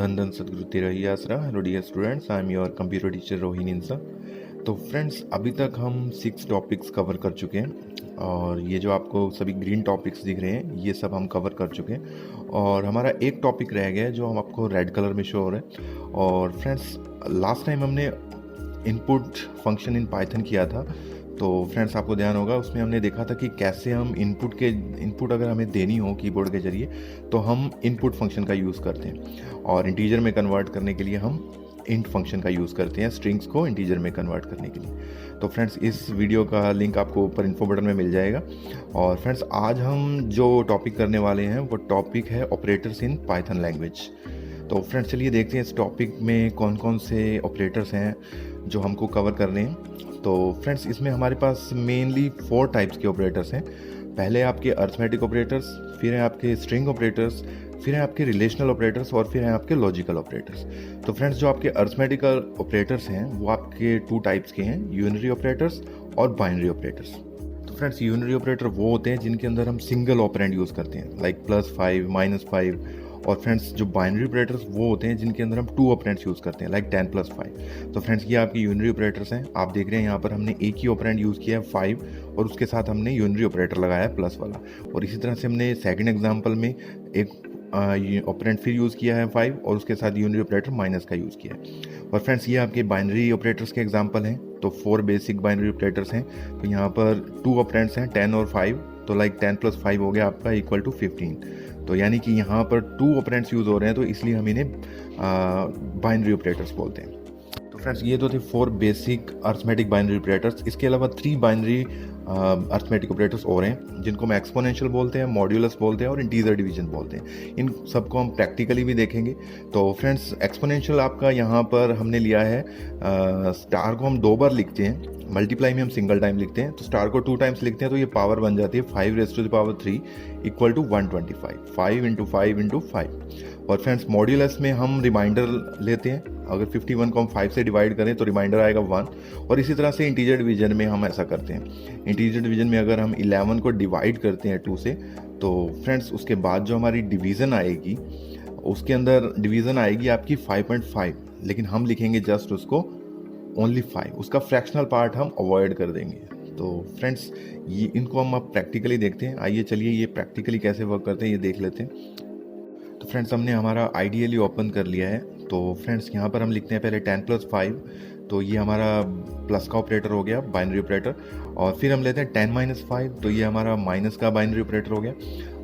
धन धन सदगुरु तेरा ही आसरा। Hello dear students, I am your computer teacher Rohini Insa. तो फ्रेंड्स, अभी तक हम 6 टॉपिक्स कवर कर चुके हैं और ये जो आपको सभी ग्रीन टॉपिक्स दिख रहे हैं ये सब हम कवर कर चुके हैं और हमारा एक टॉपिक रह गया है जो हम आपको रेड कलर में शो हो रहा है। और फ्रेंड्स, लास्ट टाइम हमने इनपुट फंक्शन इन पाइथन किया था। तो फ्रेंड्स, आपको ध्यान होगा उसमें हमने देखा था कि कैसे हम इनपुट अगर हमें देनी हो कीबोर्ड के जरिए तो हम इनपुट फंक्शन का यूज़ करते हैं और इंटीजर में कन्वर्ट करने के लिए हम इंट फंक्शन का यूज़ करते हैं स्ट्रिंग्स को इंटीजर में कन्वर्ट करने के लिए। तो फ्रेंड्स, इस वीडियो का लिंक आपको ऊपर इन्फो बटन में मिल जाएगा। और फ्रेंड्स, आज हम जो टॉपिक करने वाले हैं वो टॉपिक है ऑपरेटर्स इन पाइथन लैंग्वेज। तो फ्रेंड्स, चलिए देखते हैं इस टॉपिक में कौन कौन से ऑपरेटर्स हैं जो हमको कवर करने हैं। तो फ्रेंड्स, इसमें हमारे पास मेनली 4 टाइप्स के ऑपरेटर्स हैं। पहले आपके अर्थमेटिक ऑपरेटर्स, फिर हैं आपके स्ट्रिंग ऑपरेटर्स, फिर हैं आपके रिलेशनल ऑपरेटर्स और फिर हैं आपके लॉजिकल ऑपरेटर्स। तो फ्रेंड्स, जो आपके अर्थमेटिकल ऑपरेटर्स हैं वो आपके 2 टाइप्स के हैं, यूनरी ऑपरेटर्स और बाइनरी ऑपरेटर्स। तो फ्रेंड्स, यूनरी ऑपरेटर वो होते हैं जिनके अंदर हम सिंगल ऑपरेंड यूज़ करते हैं, लाइक +5, -5। और फ्रेंड्स, जो बाइनरी ऑपरेटर्स वो होते हैं जिनके अंदर हम 2 ऑपरेंड्स यूज़ करते हैं, लाइक 10 + 5। तो फ्रेंड्स, ये आपकी यूनरी ऑपरेटर्स हैं। आप देख रहे हैं यहाँ पर हमने एक ही ऑपरेंड यूज़ किया है 5 और उसके साथ हमने यूनरी ऑपरेटर लगाया है प्लस वाला। और इसी तरह से हमने सेकंड एग्जांपल में एक ऑपरेंड फिर यूज़ किया है 5 और उसके साथ यूनरी ऑपरेटर माइनस का यूज़ किया है। और फ्रेंड्स, ये आपके बाइनरी ऑपरेटर्स के एग्जांपल हैं। तो 4 बेसिक बाइनरी ऑपरेटर्स हैं। तो यहाँ पर 2 ऑपरेंड्स हैं 10 और 5। तो लाइक 10 + 5 हो गया आपका = 15। तो यानी कि यहाँ पर 2 ऑपरेंड्स यूज़ हो रहे हैं, तो इसलिए हम इन्हें बाइनरी ऑपरेटर्स बोलते हैं। तो फ्रेंड्स, ये तो थे 4 बेसिक अर्थमेटिक बाइनरी ऑपरेटर्स। इसके अलावा 3 बाइनरी अर्थमेटिक ऑपरेटर्स और हैं जिनको हम एक्सपोनेंशियल बोलते हैं, मॉड्यूलस बोलते हैं और इंटीजर डिवीजन बोलते हैं। इन सबको हम प्रैक्टिकली भी देखेंगे। तो फ्रेंड्स, एक्सपोनेंशियल आपका यहाँ पर हमने लिया है, स्टार को हम 2 बार लिखते हैं, मल्टीप्लाई में हम सिंगल टाइम लिखते हैं। तो स्टार को 2 टाइम्स लिखते हैं तो ये पावर बन जाती है 5⁻³ = 125, 5 × 5 × 5। और फ्रेंड्स, मॉड्यूलस में हम रिमाइंडर लेते हैं। अगर 51 को हम 5 से डिवाइड करें तो रिमाइंडर आएगा 1। और इसी तरह से इंटीजर डिवीजन में हम ऐसा करते हैं। इंटीजर डिवीजन में अगर हम 11 को डिवाइड करते हैं 2 से, तो फ्रेंड्स उसके बाद जो हमारी डिवीज़न आएगी उसके अंदर डिवीज़न आएगी आपकी 5.5, लेकिन हम लिखेंगे जस्ट उसको ओनली 5। उसका फ्रैक्शनल पार्ट हम अवॉइड कर देंगे। तो फ्रेंड्स, ये इनको हम अब प्रैक्टिकली देखते हैं। आइए चलिए ये प्रैक्टिकली कैसे वर्क करते हैं ये देख लेते हैं। तो फ्रेंड्स, हमने हमारा आइडियली ओपन कर लिया है। तो फ्रेंड्स, यहाँ पर हम लिखते हैं पहले 10 + 5। तो ये हमारा प्लस का ऑपरेटर हो गया, बाइनरी ऑपरेटर। और फिर हम लेते हैं 10 - 5। तो ये हमारा माइनस का बाइनरी ऑपरेटर हो गया।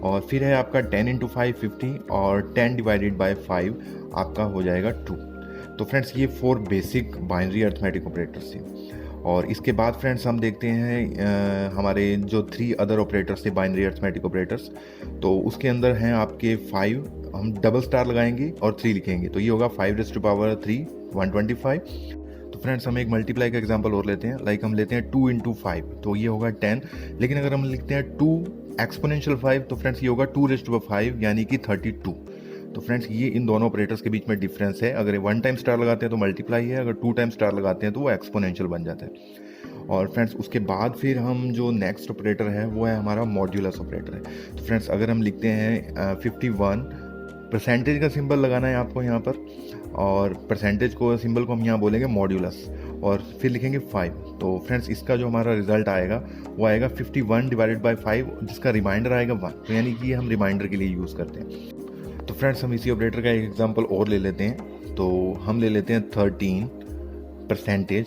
और फिर है आपका 10 × 5 50 और 10 / 5 आपका हो जाएगा 2। तो फ्रेंड्स, ये 4 बेसिक बाइनरी अर्थमेटिक ऑपरेटर्स थे। और इसके बाद फ्रेंड्स हम देखते हैं हमारे जो 3 अदर ऑपरेटर्स थे बाइनरी अर्थमेटिक ऑपरेटर्स। तो उसके अंदर हैं आपके 5, हम डबल स्टार लगाएंगे और 3 लिखेंगे। तो ये होगा 5⁻³ 125। तो फ्रेंड्स, हम एक मल्टीप्लाई का एग्जांपल और लेते हैं। लाइक हम लेते हैं 2 × 5, तो ये होगा 10। लेकिन अगर हम लिखते हैं 2 एक्सपोनेंशियल 5 तो फ्रेंड्स ये होगा 2⁵ यानी कि 32। तो फ्रेंड्स, ये इन दोनों ऑपरेटर्स के बीच में डिफरेंस है। अगर 1 टाइम स्टार लगाते हैं तो मल्टीप्लाई है, अगर 2 टाइम स्टार लगाते हैं तो वो एक्सपोनेंशियल बन जाता है। और फ्रेंड्स, उसके बाद फिर हम जो नेक्स्ट ऑपरेटर है वो है हमारा मॉड्यूलस ऑपरेटर है। तो फ्रेंड्स, अगर हम लिखते हैं 51, परसेंटेज का सिंबल लगाना है आपको यहाँ पर, और परसेंटेज को सिंबल को हम यहाँ बोलेंगे मॉड्यूलस, और फिर लिखेंगे 5। तो फ्रेंड्स, इसका जो हमारा रिजल्ट आएगा वो आएगा 51 / 5, जिसका रिमाइंडर आएगा 1। तो यानी कि हम रिमाइंडर के लिए यूज़ करते हैं। तो फ्रेंड्स, हम इसी ऑपरेटर का एक एग्जांपल और ले लेते हैं। तो हम ले लेते हैं 13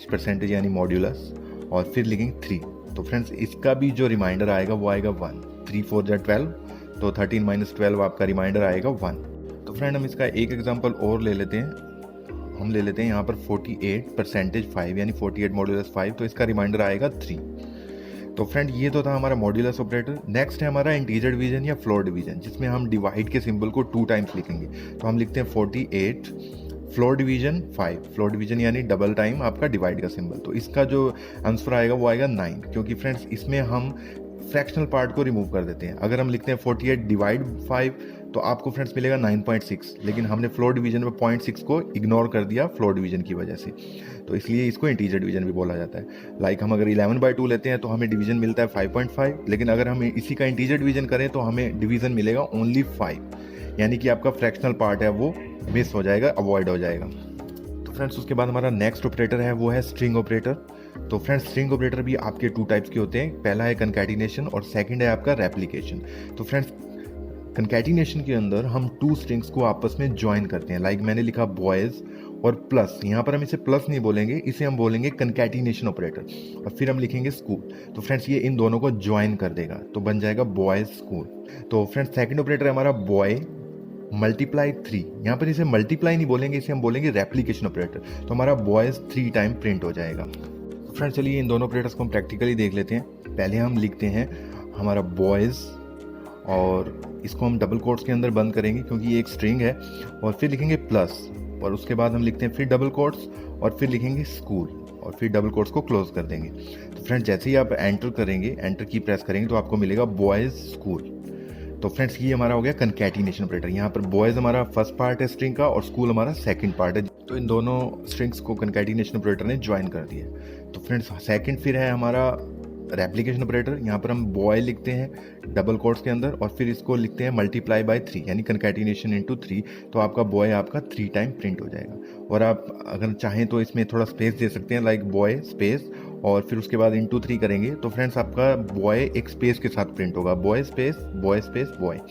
परसेंटेज यानी मॉड्यूलस, और फिर लिखेंगे 3। तो फ्रेंड्स, इसका भी जो रिमाइंडर आएगा वो आएगा 1। 3 × 4 = 12। तो 13 - 12 आपका रिमाइंडर आएगा 1। तो फ्रेंड, हम इसका एक एग्जांपल और ले लेते हैं। हम ले लेते हैं यहाँ पर 48 परसेंटेज 5 यानी 48 मॉड्यूलस 5। तो इसका रिमाइंडर आएगा 3। तो फ्रेंड, ये तो था हमारा मॉड्यूलस ऑपरेटर। नेक्स्ट है हमारा इंटीजर डिवीजन या फ्लोर डिवीजन, जिसमें हम डिवाइड के सिंबल को 2 टाइम्स लिखेंगे। तो हम लिखते हैं 48 फ्लोर डिवीजन 5। फ्लोर डिवीजन यानी डबल टाइम आपका डिवाइड का सिंबल। तो इसका जो आंसर आएगा वो आएगा 9, क्योंकि फ्रेंड्स इसमें हम फ्रैक्शनल पार्ट को रिमूव कर देते हैं। अगर हम लिखते हैं 48 / 5 तो आपको फ्रेंड्स मिलेगा 9.6, लेकिन हमने फ्लोर डिवीजन में 0.6 को इग्नोर कर दिया फ्लोर डिवीजन की वजह से। तो इसलिए इसको इंटीजर डिवीजन भी बोला जाता है। लाइक हम अगर 11/2 लेते हैं तो हमें डिवीजन मिलता है 5.5, लेकिन अगर हम इसी का इंटीजर डिवीजन करें तो हमें डिवीजन मिलेगा ओनली 5, यानी कि आपका फ्रैक्शनल पार्ट है वो मिस हो जाएगा, अवॉइड हो जाएगा। तो फ्रेंड्स उसके बाद हमारा नेक्स्ट ऑपरेटर है वो है स्ट्रिंग ऑपरेटर। तो फ्रेंड्स स्ट्रिंग ऑपरेटर भी आपके 2 टाइप्स के होते हैं, पहला है कंकैटिनेशन और सेकंड है आपका रेप्लिकेशन। तो फ्रेंड्स कंकैटिनेशन के अंदर हम 2 स्ट्रिंग्स को आपस में ज्वाइन करते हैं, लाइक मैंने लिखा बॉयज़ और प्लस, यहाँ पर हम इसे प्लस नहीं बोलेंगे, इसे हम बोलेंगे कंकैटिनेशन ऑपरेटर, और फिर हम लिखेंगे स्कूल। तो फ्रेंड्स ये इन दोनों को ज्वाइन कर देगा, तो बन जाएगा बॉयज़ स्कूल। तो फ्रेंड्स सेकंड ऑपरेटर है हमारा बॉय मल्टीप्लाई 3, यहाँ पर इसे मल्टीप्लाई नहीं बोलेंगे, इसे हम बोलेंगे रेप्लिकेशन ऑपरेटर। तो हमारा बॉयज़ 3 टाइम प्रिंट हो जाएगा। तो फ्रेंड्स चलिए इन दोनों ऑपरेटर्स को हम प्रैक्टिकली देख लेते हैं। पहले हम लिखते हैं हमारा बॉयज़ और इसको हम डबल कोट्स के अंदर बंद करेंगे क्योंकि ये एक स्ट्रिंग है, और फिर लिखेंगे प्लस, और उसके बाद हम लिखते हैं फिर डबल कोट्स और फिर लिखेंगे स्कूल और फिर डबल कोट्स को क्लोज कर देंगे। तो फ्रेंड्स जैसे ही आप एंटर करेंगे, एंटर की प्रेस करेंगे तो आपको मिलेगा बॉयज़ स्कूल। तो फ्रेंड्स ये हमारा हो गया कंकैटिनेशन ऑपरेटर। यहाँ पर बॉयज़ हमारा फर्स्ट पार्ट है स्ट्रिंग का और स्कूल हमारा सेकंड पार्ट है। तो इन दोनों स्ट्रिंग्स को कंकैटिनेशन ऑपरेटर ने ज्वाइन कर दिया। तो फ्रेंड्स सेकंड फिर है हमारा रेप्लिकेशन ऑपरेटर। यहाँ पर हम बॉय लिखते हैं डबल कोट्स के अंदर और फिर इसको लिखते हैं मल्टीप्लाई बाय 3 यानी कंकैटिनेशन इनटू 3। तो आपका बॉय आपका 3 टाइम प्रिंट हो जाएगा। और आप अगर चाहें तो इसमें थोड़ा स्पेस दे सकते हैं, लाइक बॉय स्पेस और फिर उसके बाद इनटू 3 करेंगे तो फ्रेंड्स आपका बॉय एक स्पेस के साथ प्रिंट होगा, बॉय स्पेस बॉय।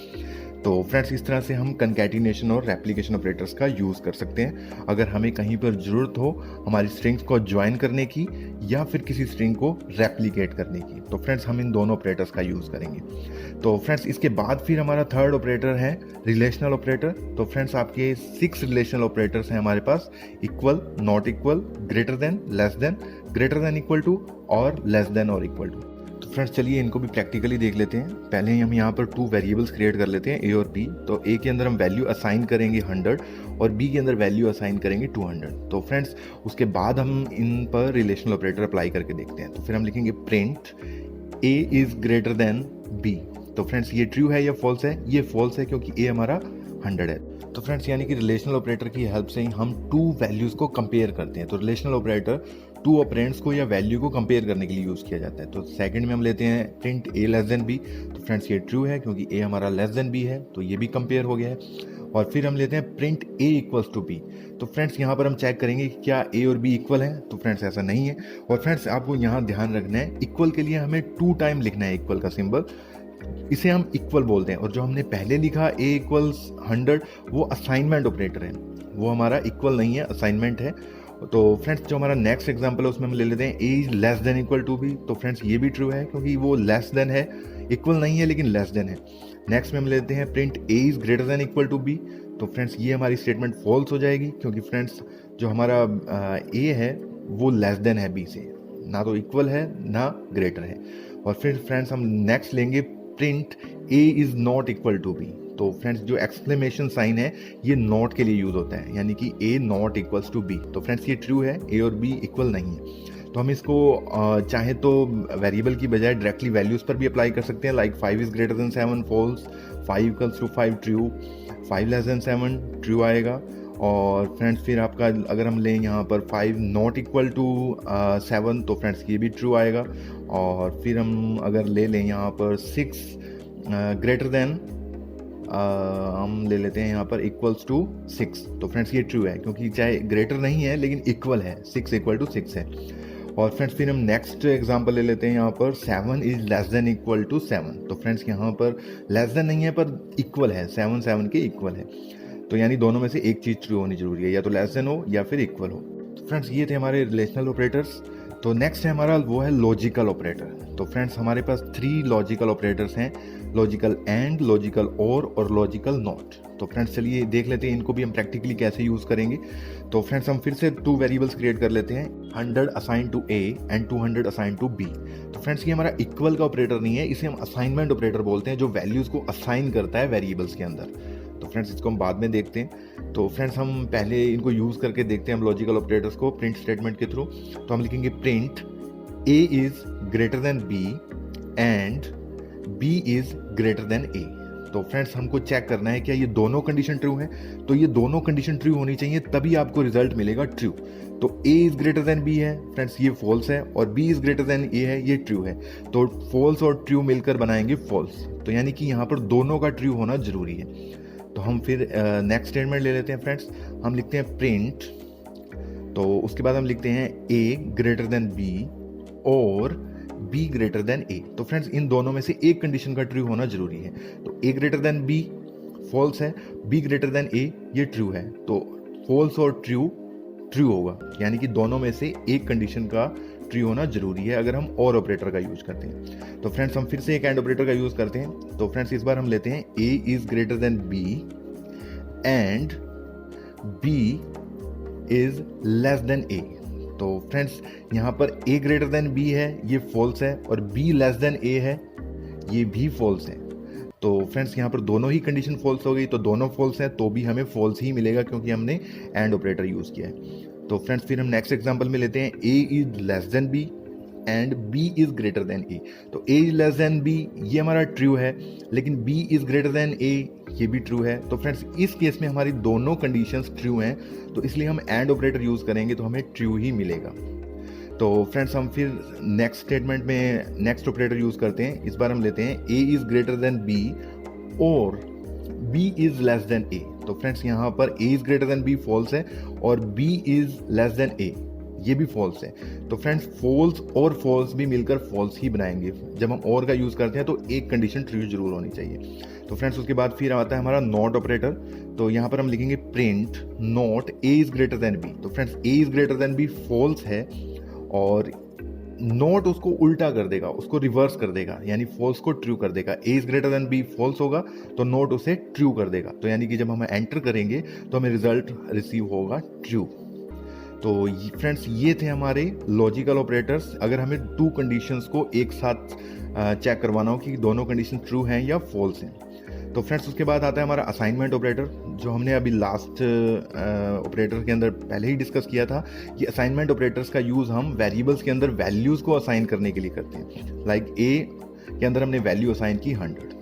तो फ्रेंड्स इस तरह से हम कंकैटिनेशन और रेप्लिकेशन ऑपरेटर्स का यूज़ कर सकते हैं अगर हमें कहीं पर ज़रूरत हो हमारी स्ट्रिंग्स को ज्वाइन करने की या फिर किसी स्ट्रिंग को रेप्लिकेट करने की। तो फ्रेंड्स हम इन दोनों ऑपरेटर्स का यूज़ करेंगे। तो फ्रेंड्स इसके बाद फिर हमारा थर्ड ऑपरेटर है रिलेशनल ऑपरेटर। तो फ्रेंड्स आपके 6 रिलेशनल ऑपरेटर्स हैं हमारे पास, equal, not equal, greater than, less than, greater than equal to और लेस देन और इक्वल टू। तो फ्रेंड्स चलिए इनको भी प्रैक्टिकली देख लेते हैं। पहले हम यहाँ पर 2 वेरिएबल्स क्रिएट कर लेते हैं, ए और बी। तो ए के अंदर हम वैल्यू असाइन करेंगे 100 और बी के अंदर वैल्यू असाइन करेंगे 200। तो फ्रेंड्स उसके बाद हम इन पर रिलेशनल ऑपरेटर अप्लाई करके देखते हैं। तो फिर हम लिखेंगे print a is greater than b. तो फ्रेंड्स ये ट्रू है या फॉल्स है? ये फॉल्स है क्योंकि ए हमारा 100 है। तो फ्रेंड्स यानी कि रिलेशनल ऑपरेटर की हेल्प से ही हम 2 वैल्यूज़ को कंपेयर करते हैं। तो रिलेशनल ऑपरेटर 2 ऑपरेंड्स को या वैल्यू को कंपेयर करने के लिए यूज़ किया जाता है। तो सेकंड में हम लेते हैं प्रिंट ए लेस देन बी। तो फ्रेंड्स ये ट्रू है क्योंकि ए हमारा लेस देन बी है, तो ये भी कंपेयर हो गया है। और फिर हम लेते हैं print a equals to B. तो फ्रेंड्स यहाँ पर हम चेक करेंगे कि क्या ए और बी इक्वल है। तो फ्रेंड्स ऐसा नहीं है। और फ्रेंड्स आपको यहाँ ध्यान रखना है, इक्वल के लिए हमें 2 टाइम लिखना है इक्वल का सिंबल, इसे हम इक्वल बोलते हैं। और जो हमने पहले लिखा ए इक्वल्स 100 वो असाइनमेंट ऑपरेटर है, वो हमारा इक्वल नहीं है, असाइनमेंट है। तो फ्रेंड्स जो हमारा नेक्स्ट एग्जांपल है उसमें हम ले लेते हैं A is less than equal to B. तो फ्रेंड्स ये भी ट्रू है क्योंकि वो लेस देन है, इक्वल नहीं है लेकिन लेस देन है। नेक्स्ट में हम लेते हैं print A is greater than equal to B. तो फ्रेंड्स ये हमारी स्टेटमेंट फॉल्स हो जाएगी क्योंकि फ्रेंड्स जो हमारा ए है वो लेस देन है बी से, ना तो इक्वल है ना ग्रेटर है। और फिर फ्रेंड्स हम नेक्स्ट लेंगे print A is not equal to B. तो फ्रेंड्स जो एक्सक्लेमेशन साइन है ये नॉट के लिए यूज होता है, यानी कि ए नॉट इक्वल्स टू बी। तो फ्रेंड्स ये ट्रू है, ए और बी इक्वल नहीं है। तो हम इसको चाहे तो वेरिएबल की बजाय डायरेक्टली वैल्यूज पर भी अप्लाई कर सकते हैं, like 5 is greater than 7 false, 5 equals to 5 true, 5 less than 7 true आएगा। और फ्रेंड्स फिर आपका अगर हम लें यहाँ पर 5 नॉट इक्वल टू 7 तो फ्रेंड्स ये भी ट्रू आएगा। और फिर हम अगर ले लें यहाँ पर 6 ग्रेटर देन हम ले लेते हैं यहाँ पर इक्वल्स टू 6। तो फ्रेंड्स ये ट्रू है क्योंकि चाहे ग्रेटर नहीं है लेकिन इक्वल है, 6 इक्वल टू 6 है। और फ्रेंड्स फिर हम नेक्स्ट एग्जांपल ले लेते हैं यहाँ पर 7 is less than equal to 7। तो फ्रेंड्स यहाँ पर लेस देन नहीं है पर इक्वल है, 7 के इक्वल है। तो यानी दोनों में से एक चीज़ ट्रू होनी जरूरी है, या तो लेस देन हो या फिर इक्वल हो। तो फ्रेंड्स ये थे हमारे रिलेशनल ऑपरेटर्स। तो नेक्स्ट है हमारा वो है लॉजिकल ऑपरेटर। तो फ्रेंड्स हमारे पास 3 लॉजिकल ऑपरेटर्स हैं, लॉजिकल एंड, लॉजिकल और लॉजिकल नॉट। तो फ्रेंड्स चलिए देख लेते हैं इनको भी हम प्रैक्टिकली कैसे यूज़ करेंगे। तो फ्रेंड्स हम फिर से 2 वेरिएबल्स क्रिएट कर लेते हैं, 100 assign to a and 200 assign to B. तो फ्रेंड्स ये हमारा इक्वल का ऑपरेटर नहीं है, इसे हम असाइनमेंट ऑपरेटर बोलते हैं, जो वैल्यूज़ को असाइन करता है वेरिएबल्स के अंदर। तो फ्रेंड्स इसको हम बाद में देखते हैं। तो फ्रेंड्स हम पहले इनको यूज़ करके देखते हैं हम लॉजिकल ऑपरेटर्स को प्रिंट स्टेटमेंट के थ्रू। तो हम लिखेंगे print A is greater than B and B is greater than A. तो फ्रेंड्स हमको चेक करना है क्या ये दोनों कंडीशन ट्रू है। तो ये दोनों कंडीशन ट्रू होनी चाहिए तभी आपको रिजल्ट मिलेगा ट्रू। तो ए इज ग्रेटर देन बी है फ्रेंड्स, ये फॉल्स है, और बी इज ग्रेटर देन ए है, ये ट्रू है। तो फॉल्स और ट्रू मिलकर बनाएंगे फॉल्स। तो यानी कि यहाँ पर दोनों का ट्रू होना जरूरी है। तो हम फिर नेक्स्ट स्टेटमेंट ले लेते हैं फ्रेंड्स। हम लिखते हैं प्रिंट, तो उसके बाद हम लिखते हैं ए ग्रेटर देन बी और बी ग्रेटर देन ए। तो फ्रेंड्स इन दोनों में से एक कंडीशन का ट्रू होना जरूरी है। तो ए ग्रेटर देन बी फॉल्स है, बी ग्रेटर देन ए ये ट्रू है। तो फॉल्स और ट्रू ट्रू होगा, यानी कि दोनों में से एक कंडीशन का ट्रू होना जरूरी है अगर हम और ऑपरेटर का यूज करते हैं। तो फ्रेंड्स हम फिर से एक एंड ऑपरेटर का यूज करते हैं। तो फ्रेंड्स इस बार हम लेते हैं A is greater than B and B is less than A. तो फ्रेंड्स यहाँ पर a ग्रेटर देन b है, ये फॉल्स है, और b लेस देन a है, ये भी फॉल्स है। तो फ्रेंड्स यहाँ पर दोनों ही कंडीशन फॉल्स हो गई, तो दोनों फॉल्स हैं तो भी हमें फॉल्स ही मिलेगा क्योंकि हमने एंड ऑपरेटर यूज किया है। तो फ्रेंड्स फिर हम नेक्स्ट एग्जांपल में लेते हैं a is less then b and b is greater then a। तो a is less then b ये हमारा ट्रू है, लेकिन b is greater then a ये भी ट्रू है। तो फ्रेंड्स इस केस में हमारी दोनों कंडीशंस ट्रू हैं, तो इसलिए हम एंड ऑपरेटर यूज करेंगे तो हमें ट्रू ही मिलेगा। तो फ्रेंड्स हम फिर नेक्स्ट स्टेटमेंट में नेक्स्ट ऑपरेटर यूज करते हैं। इस बार हम लेते हैं a is greater than b और b is less than a। तो फ्रेंड्स यहाँ पर a is greater than b false है और b is less than a ये भी फॉल्स है। तो फ्रेंड्स फॉल्स और फॉल्स भी मिलकर फॉल्स ही बनाएंगे। जब हम और का यूज करते हैं तो एक कंडीशन ट्रू जरूर होनी चाहिए। तो फ्रेंड्स उसके बाद फिर आता है हमारा नॉट ऑपरेटर। तो यहाँ पर हम लिखेंगे print not a is greater than b। तो friends a is greater than b false है और नॉट उसको उल्टा कर देगा, उसको रिवर्स कर देगा, यानी फॉल्स को ट्रू कर देगा। a is greater than b false होगा तो नॉट उसे ट्रू कर देगा। तो यानी कि जब हम एंटर करेंगे तो हमें रिजल्ट रिसीव होगा ट्रू। तो फ्रेंड्स ये थे हमारे लॉजिकल ऑपरेटर्स। अगर हमें टू कंडीशंस को एक साथ चेक करवाना हो कि दोनों कंडीशन ट्रू हैं या फॉल्स हैं। तो फ्रेंड्स उसके बाद आता है हमारा असाइनमेंट ऑपरेटर, जो हमने अभी लास्ट ऑपरेटर के अंदर पहले ही डिस्कस किया था। कि असाइनमेंट ऑपरेटर्स का यूज़ हम वेरिएबल्स के अंदर वैल्यूज़ को असाइन करने के लिए करते हैं। लाइक a के अंदर हमने वैल्यू असाइन की 100।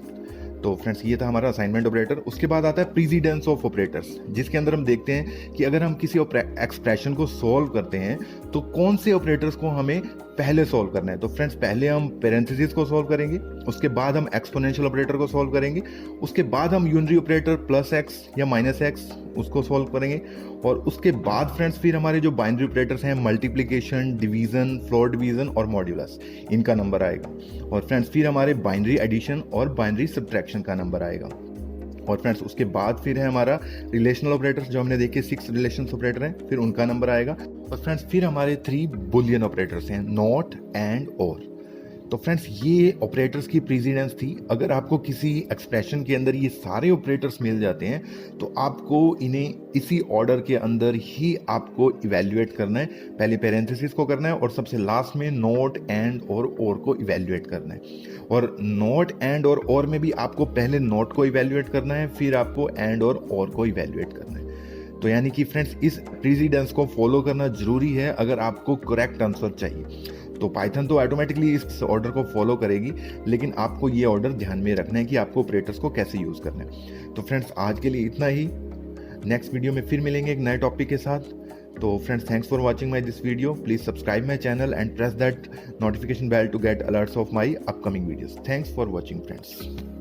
तो फ्रेंड्स ये था हमारा असाइनमेंट ऑपरेटर। उसके बाद आता है प्रेसिडेंस ऑफ ऑपरेटर्स, जिसके अंदर हम देखते हैं कि अगर हम किसी एक्सप्रेशन को सॉल्व करते हैं तो कौन से ऑपरेटर्स को हमें पहले सॉल्व करना है। तो फ्रेंड्स पहले हम पेरेंथेसिस को सॉल्व करेंगे, उसके बाद हम एक्सपोनेंशियल ऑपरेटर को सॉल्व करेंगे, उसके बाद हम यूनरी ऑपरेटर प्लस एक्स या माइनस एक्स उसको सॉल्व करेंगे, और उसके बाद फ्रेंड्स फिर हमारे जो बाइनरी ऑपरेटर्स हैं मल्टीप्लिकेशन, डिवीजन, फ्लोर डिवीजन और मॉड्यूलस, इनका नंबर आएगा। और फ्रेंड्स फिर हमारे बाइनरी एडिशन और बाइनरी सब्ट्रैक्शन का नंबर आएगा। और फ्रेंड्स उसके बाद फिर है हमारा रिलेशनल ऑपरेटर्स, जो हमने देखे 6 रिलेशंस ऑपरेटर हैं, फिर उनका नंबर आएगा। और फ्रेंड्स फिर हमारे 3 बुलियन ऑपरेटर्स हैं, नॉट एंड और। तो फ्रेंड्स ये ऑपरेटर्स की प्रेसिडेंस थी। अगर आपको किसी एक्सप्रेशन के अंदर ये सारे ऑपरेटर्स मिल जाते हैं तो आपको इन्हें इसी ऑर्डर के अंदर ही आपको इवैल्यूएट करना है। पहले पेरेंथेसिस को करना है और सबसे लास्ट में नॉट एंड और को इवैल्यूएट करना है। और नॉट एंड और में भी आपको पहले नॉट को इवैल्यूएट करना है, फिर आपको एंड और को इवैल्यूएट करना है। तो यानी कि फ्रेंड्स इस प्रेसिडेंस को फॉलो करना जरूरी है अगर आपको करेक्ट आंसर चाहिए। तो पाइथन तो ऑटोमेटिकली इस ऑर्डर को फॉलो करेगी, लेकिन आपको ये ऑर्डर ध्यान में रखना है कि आपको ऑपरेटर्स को कैसे यूज करना है। तो फ्रेंड्स आज के लिए इतना ही। नेक्स्ट वीडियो में फिर मिलेंगे एक नए टॉपिक के साथ। तो friends thanks for watching my this video. Please subscribe my channel and press that notification bell to get alerts of my upcoming videos. Thanks for watching friends.